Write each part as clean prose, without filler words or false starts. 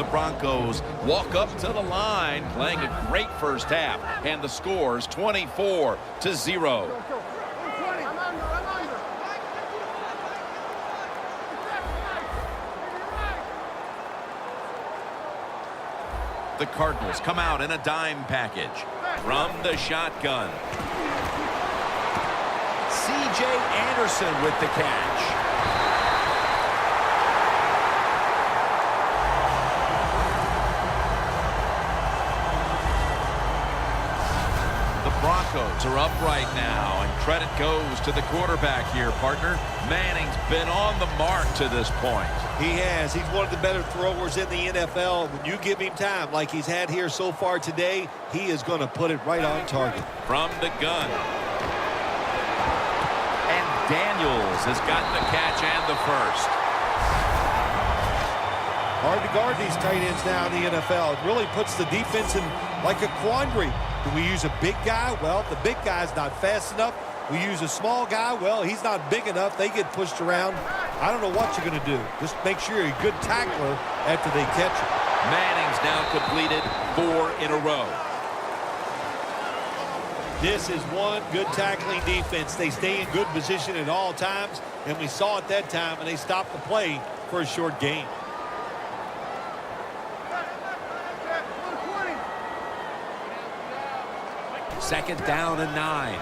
The Broncos walk up to the line, playing a great first half, and the score's 24-0. The Cardinals come out in a dime package from the shotgun. C.J. Anderson with the catch. Broncos are up right now, and credit goes to the quarterback here, partner. Manning's been on the mark to this point. He has. He's one of the better throwers in the NFL. When you give him time like he's had here so far today, he is going to put it right on target. From the gun. And Daniels has gotten the catch and the first. Hard to guard these tight ends now in the NFL. It really puts the defense in like a quandary. Do we use a big guy? Well, the big guy's not fast enough. We use a small guy. Well, he's not big enough. They get pushed around. I don't know what you're going to do. Just make sure you're a good tackler after they catch it. Manning's now completed 4 in a row. This is one good tackling defense. They stay in good position at all times, and we saw it that time, and they stopped the play for a short gain. Second down and 9.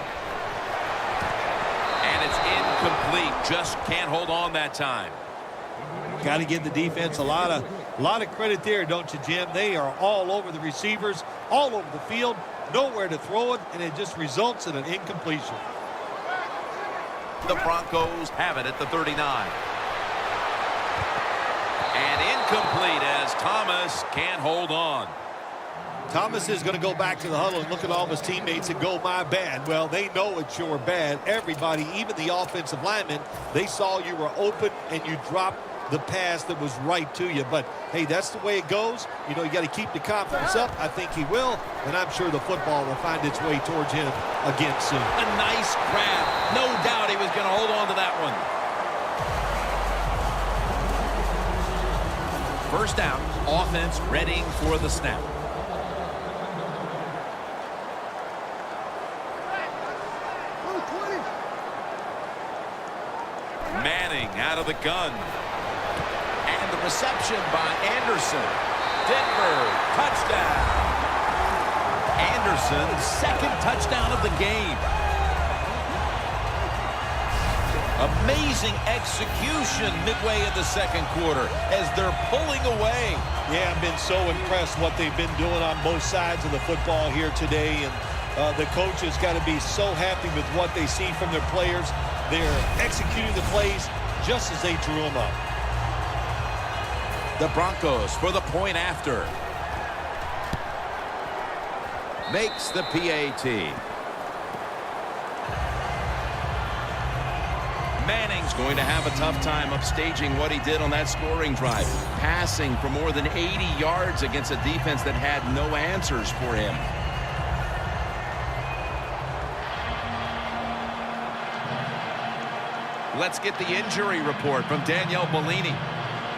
And it's incomplete. Just can't hold on that time. Got to give the defense a lot of credit there, don't you, Jim? They are all over the receivers, all over the field, nowhere to throw it, and it just results in an incompletion. The Broncos have it at the 39. And incomplete as Thomas can't hold on. Thomas is going to go back to the huddle and look at all of his teammates and go, my bad. Well, they know it's your bad. Everybody, even the offensive linemen, they saw you were open and you dropped the pass that was right to you. But, hey, that's the way it goes. You know, you got to keep the confidence up. I think he will, and I'm sure the football will find its way towards him again soon. A nice grab. No doubt he was going to hold on to that one. First down, offense readying for the snap. Manning out of the gun. And the reception by Anderson. Denver, touchdown. Anderson's second touchdown of the game. Amazing execution midway in the second quarter as they're pulling away. Yeah, I've been so impressed what they've been doing on both sides of the football here today. And the coaches got to be so happy with what they see from their players. They're executing the plays just as they drew them up. The Broncos for the point after. Makes the PAT. Manning's going to have a tough time upstaging what he did on that scoring drive. Passing for more than 80 yards against a defense that had no answers for him. Let's get the injury report from Danielle Bellini.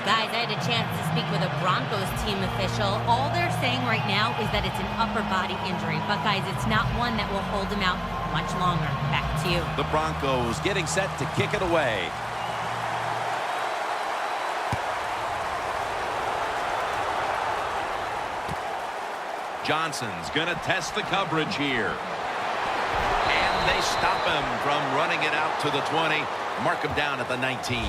Guys, I had a chance to speak with a Broncos team official. All they're saying right now is that it's an upper body injury. But, guys, it's not one that will hold him out much longer. Back to you. The Broncos getting set to kick it away. Johnson's going to test the coverage here. And they stop him from running it out to the 20. Mark him down at the 19.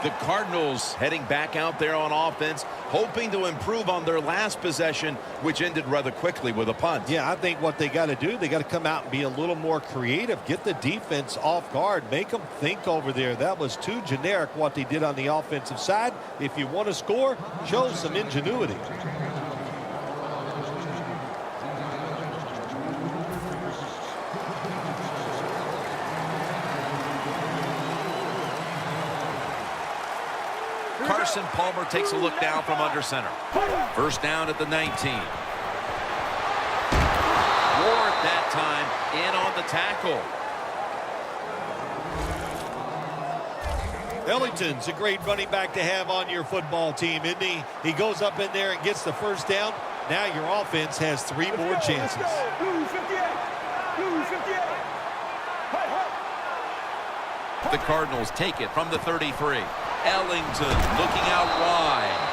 The Cardinals heading back out there on offense, hoping to improve on their last possession, which ended rather quickly with a punt. Yeah, I think what they got to do, they got to come out and be a little more creative. Get the defense off guard. Make them think over there. That was too generic what they did on the offensive side. If you want to score, show some ingenuity. Carson Palmer takes a look down from under center. First down at the 19. Ward that time in on the tackle. Ellington's a great running back to have on your football team, isn't he? He goes up in there and gets the first down. Now your offense has 3 more chances. The Cardinals take it from the 33. Ellington looking out wide.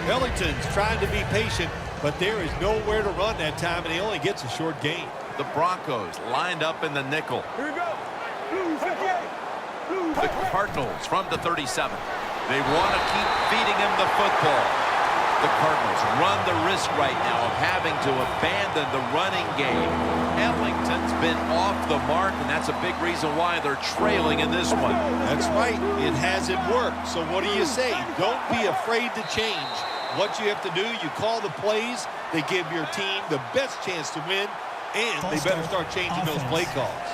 Ellington's trying to be patient, but there is nowhere to run that time, and he only gets a short gain. The Broncos lined up in the nickel. Here we go. The Cardinals from the 37. They want to keep feeding him the football. The Cardinals run the risk right now of having to abandon the running game. Ellington's been off the mark, and that's a big reason why they're trailing in this one. That's right. It hasn't worked. So what do you say? Don't be afraid to change. What you have to do, you call the plays. They give your team the best chance to win, and they better start changing those play calls.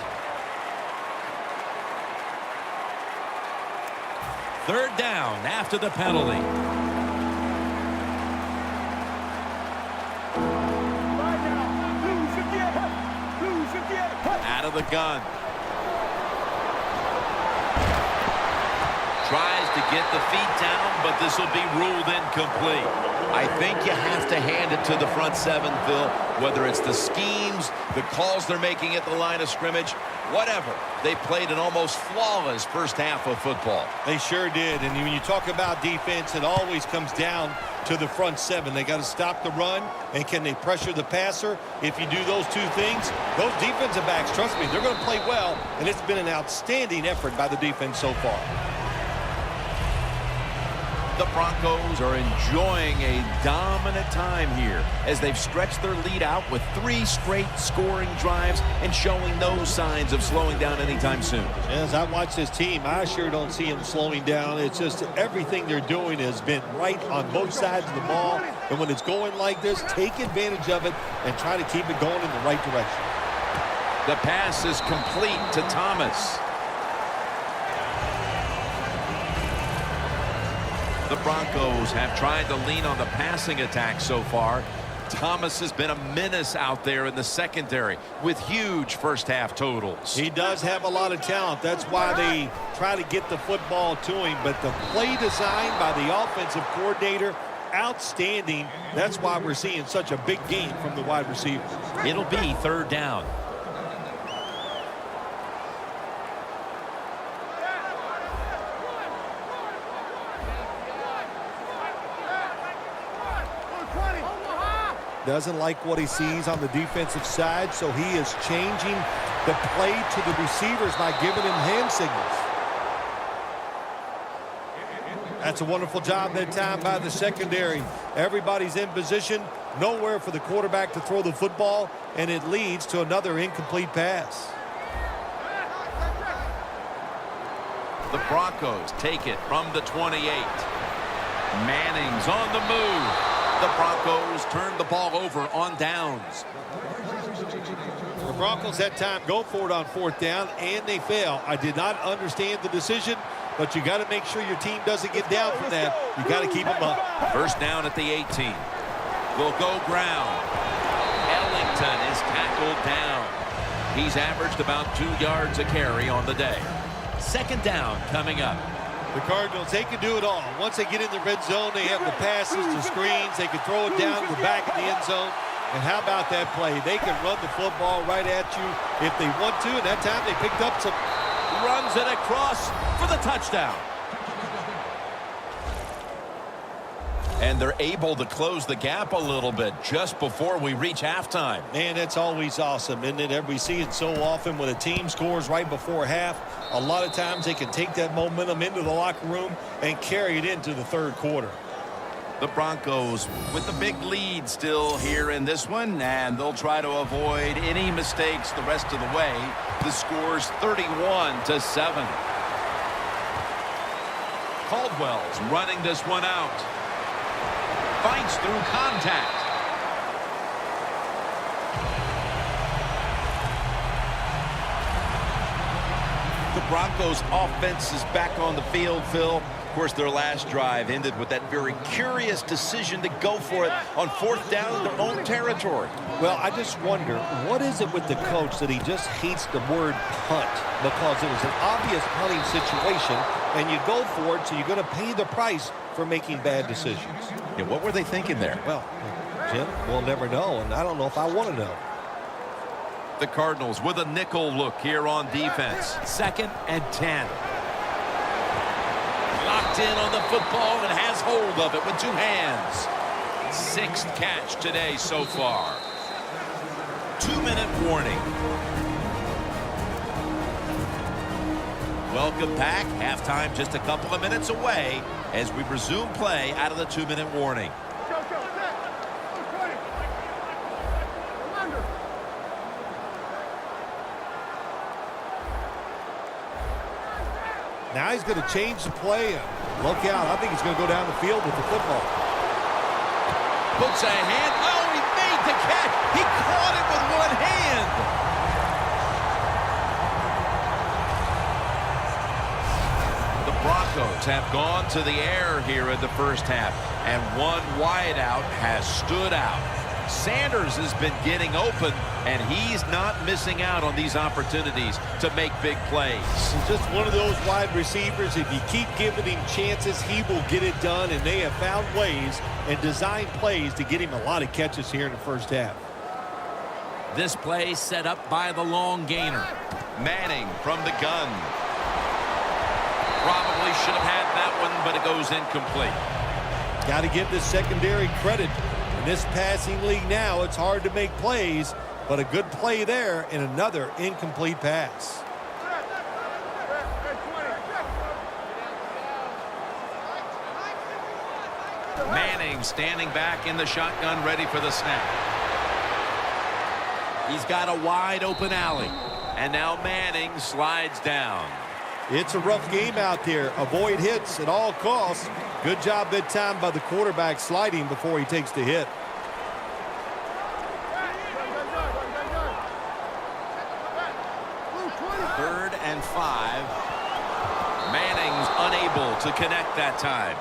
Third down after the penalty. Out of the gun. Tries to get the feet down, but this will be ruled incomplete. I think you have to hand it to the front seven, Phil. Whether it's the schemes, the calls they're making at the line of scrimmage, whatever. They played an almost flawless first half of football. They sure did. And when you talk about defense, it always comes down to the front seven. They got to stop the run, and can they pressure the passer? If you do those two things, those defensive backs, trust me, they're going to play well, and it's been an outstanding effort by the defense so far. The Broncos are enjoying a dominant time here as they've stretched their lead out with 3 straight scoring drives and showing no signs of slowing down anytime soon. As I watch this team, I sure don't see them slowing down. It's just everything they're doing has been right on both sides of the ball. And when it's going like this, take advantage of it and try to keep it going in the right direction. The pass is complete to Thomas. The Broncos have tried to lean on the passing attack so far. Thomas has been a menace out there in the secondary with huge first half totals. He does have a lot of talent. That's why they try to get the football to him. But the play design by the offensive coordinator, outstanding. That's why we're seeing such a big game from the wide receiver. It'll be third down. Doesn't like what he sees on the defensive side, so he is changing the play to the receivers by giving him hand signals. That's a wonderful job that time by the secondary. Everybody's in position, nowhere for the quarterback to throw the football, and it leads to another incomplete pass. The Broncos take it from the 28. Manning's on the move. The Broncos turn the ball over on downs. The Broncos that time go for it on 4th down, and they fail. I did not understand the decision, but you got to make sure your team doesn't get down from that. You got to keep them up. First down at the 18. Will go ground. Ellington is tackled down. He's averaged about 2 yards a carry on the day. Second down coming up. The Cardinals, they can do it all. Once they get in the red zone, they have the passes, the screens. They can throw it down to the back of the end zone. And how about that play? They can run the football right at you if they want to. And that time they picked up some. Runs it across for the touchdown. And they're able to close the gap a little bit just before we reach halftime. Man, that's always awesome, isn't it? We see it so often when a team scores right before half. A lot of times they can take that momentum into the locker room and carry it into the third quarter. The Broncos with the big lead still here in this one, and they'll try to avoid any mistakes the rest of the way. The score's 31-7. Caldwell's running this one out. Fights through contact. The Broncos offense is back on the field, Phil, Of course, their last drive ended with that very curious decision to go for it on 4th down in their own territory. Well, I just wonder, what is it with the coach that he just hates the word punt? Because it was an obvious punting situation, and you go for it, so you're going to pay the price for making bad decisions. Yeah, what were they thinking there? Well, Jim, we'll never know, and I don't know if I want to know. The Cardinals with a nickel look here on defense. 2nd and 10. Locked in on the football and has hold of it with 2 hands. 6th catch today so far. 2-minute warning. Welcome back. Halftime just a couple of minutes away as we resume play out of the 2-minute warning. Now he's going to change the play. Look out. I think he's going to go down the field with the football. Puts a hand. Oh, he made the catch. He caught it with one hand. The Broncos have gone to the air here in the first half, and one wideout has stood out. Sanders has been getting open, and he's not missing out on these opportunities to make big plays. He's just one of those wide receivers. If you keep giving him chances, he will get it done, and they have found ways and designed plays to get him a lot of catches here in the first half. This play set up by the long gainer. Manning from the gun. Probably should have had that one, but it goes incomplete. Got to give this secondary credit. In this passing league now, it's hard to make plays, but a good play there and another incomplete pass. Manning standing back in the shotgun, ready for the snap. He's got a wide open alley, and now Manning slides down. It's a rough game out there. Avoid hits at all costs. Good job that time by the quarterback sliding before he takes the hit. 3rd and 5. Manning's unable to connect that time.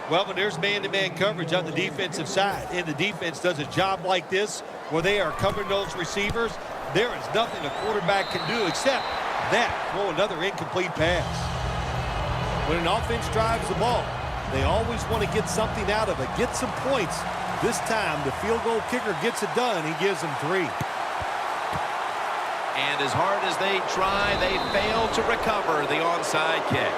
Well, but there's man-to-man coverage on the defensive side, and the defense does a job like this where they are covering those receivers. There is nothing a quarterback can do except that, throw another incomplete pass. When an offense drives the ball, they always want to get something out of it, get some points. This time, the field goal kicker gets it done. He gives them 3. And as hard as they try, they fail to recover the onside kick.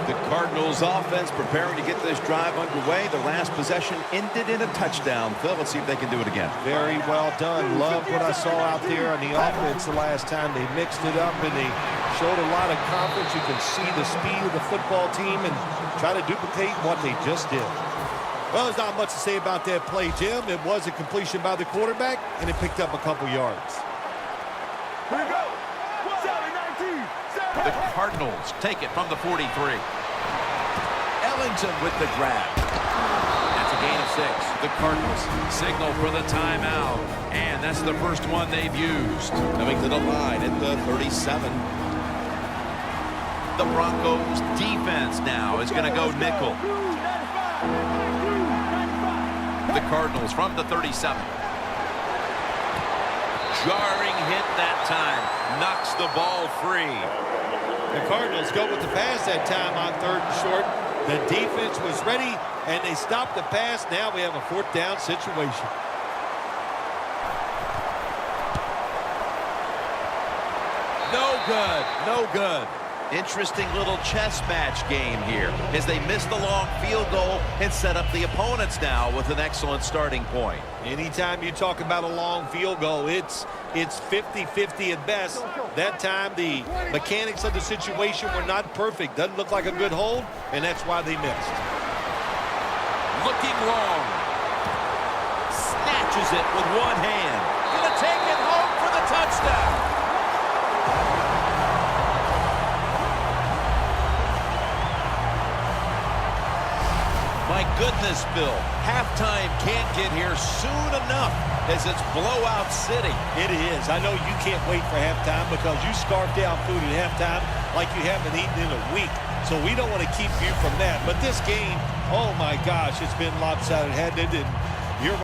The Cardinals offense preparing to get this drive underway. Their last possession ended in a touchdown. Phil, let's see if they can do it again. Very well done. Love what I saw out there on the offense the last time. They mixed it up and they showed a lot of confidence. You can see the speed of the football team and try to duplicate what they just did. Well, there's not much to say about that play, Jim. It was a completion by the quarterback, and it picked up a couple yards. Here we go. The Cardinals take it from the 43. Ellington with the grab. That's a gain of 6. The Cardinals signal for the timeout, and that's the first one they've used. Coming to the line at the 37. The Broncos defense now is going to go nickel. The Cardinals from the 37. Jarring hit that time. Knocks the ball free. The Cardinals go with the pass that time on 3rd and short. The defense was ready, and they stopped the pass. Now we have a 4th down situation. No good. No good. Interesting little chess match game here as they miss the long field goal and set up the opponents now with an excellent starting point. Anytime you talk about a long field goal, it's 50-50 at best. That time, the mechanics of the situation were not perfect. Doesn't look like a good hold, and that's why they missed. Looking long. Snatches it with one hand. Gonna take it home for the touchdown. goodness, Bill. Halftime can't get here soon enough as it's blowout city. It is. I know you can't wait for halftime because you scarf down food at halftime like you haven't eaten in a week. So we don't want to keep you from that. But this game, oh my gosh, it's been lopsided, hadn't it? And you're